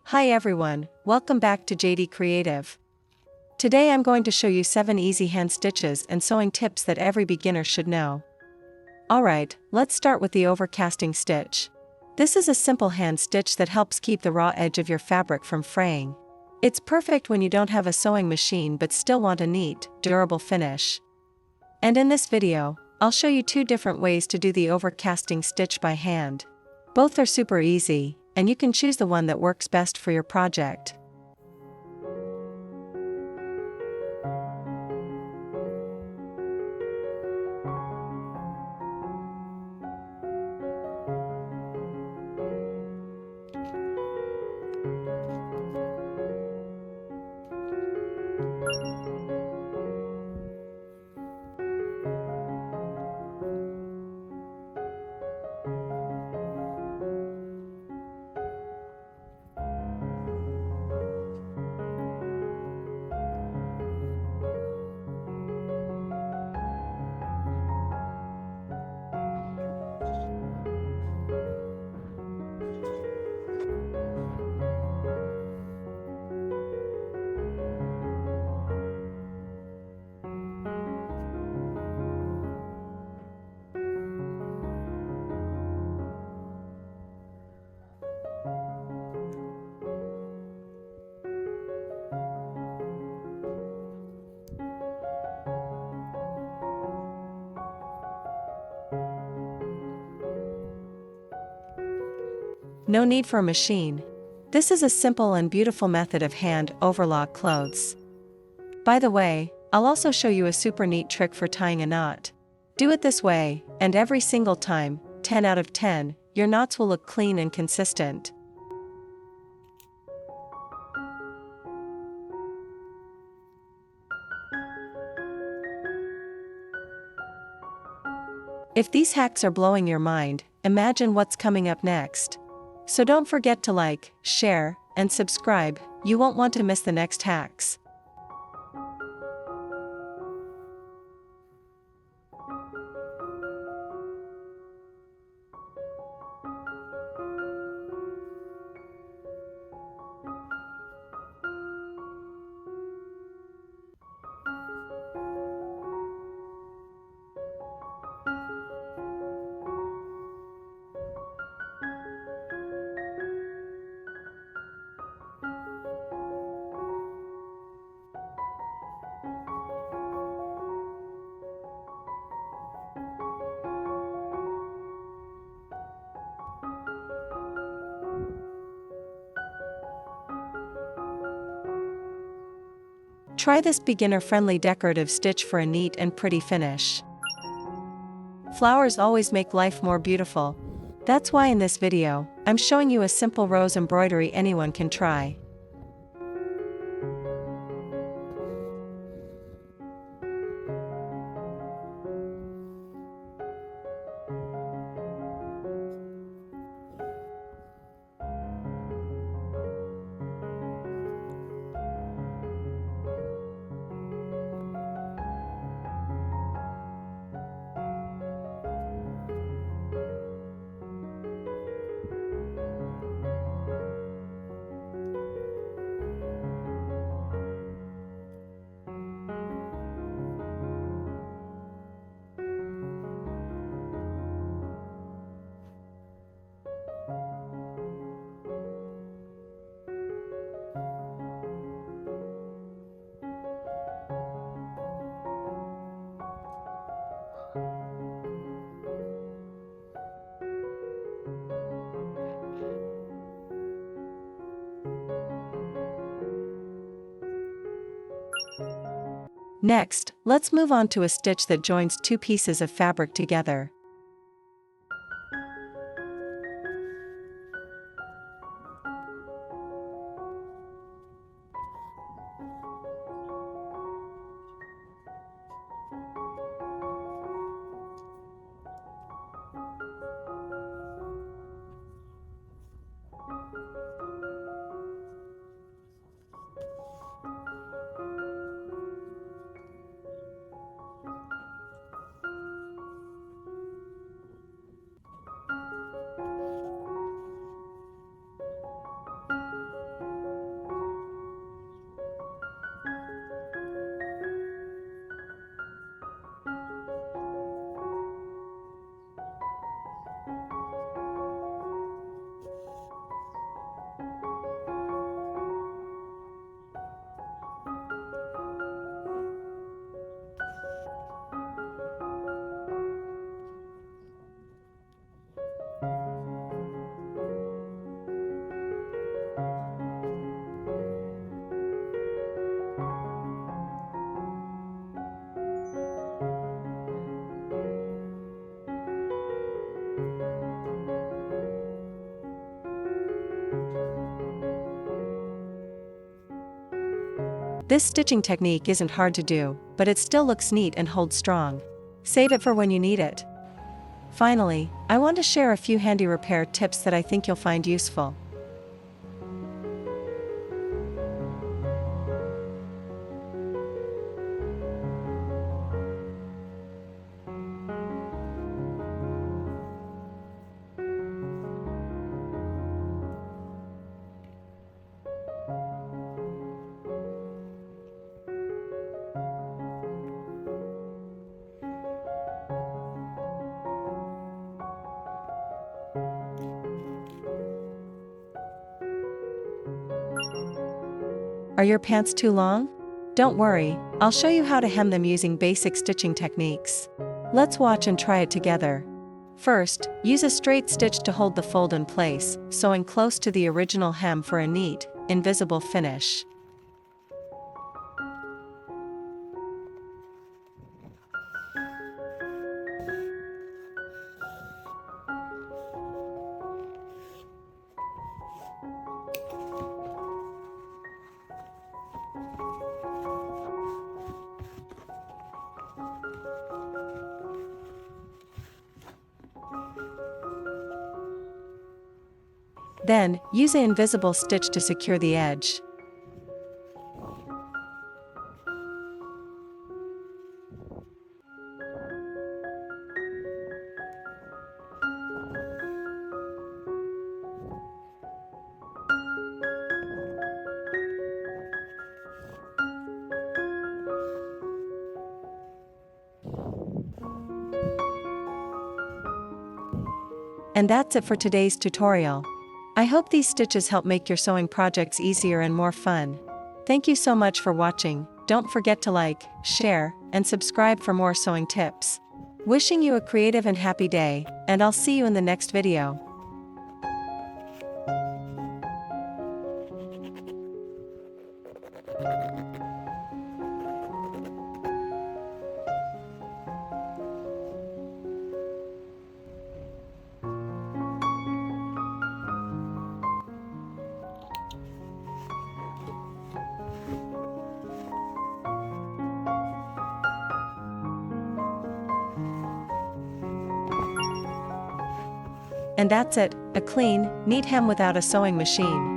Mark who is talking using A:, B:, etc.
A: Hi everyone, welcome back to Jady Kreativ. Today I'm going to show you 7 easy hand stitches and sewing tips that every beginner should know. Alright, let's start with the overcasting stitch. This is a simple hand stitch that helps keep the raw edge of your fabric from fraying. It's perfect when you don't have a sewing machine but still want a neat, durable finish. And in this video, I'll show you 2 different ways to do the overcasting stitch by hand. Both are super easy, and you can choose the one that works best for your project. No need for a machine. This is a simple and beautiful method of hand overlock clothes. By the way, I'll also show you a super neat trick for tying a knot. Do it this way, and every single time, 10 out of 10, your knots will look clean and consistent. If these hacks are blowing your mind, imagine what's coming up next. So don't forget to like, share, and subscribe, you won't want to miss the next hacks. Try this beginner-friendly decorative stitch for a neat and pretty finish. Flowers always make life more beautiful. That's why in this video, I'm showing you a simple rose embroidery anyone can try. Next, let's move on to a stitch that joins 2 pieces of fabric together. This stitching technique isn't hard to do, but it still looks neat and holds strong. Save it for when you need it. Finally, I want to share a few handy repair tips that I think you'll find useful. Are your pants too long? Don't worry, I'll show you how to hem them using basic stitching techniques. Let's watch and try it together. First, use a straight stitch to hold the fold in place, sewing close to the original hem for a neat, invisible finish. Then, use an invisible stitch to secure the edge. And that's it for today's tutorial. I hope these stitches help make your sewing projects easier and more fun. Thank you so much for watching. Don't forget to like, share, and subscribe for more sewing tips. Wishing you a creative and happy day, and I'll see you in the next video. And that's it, a clean, neat hem without a sewing machine.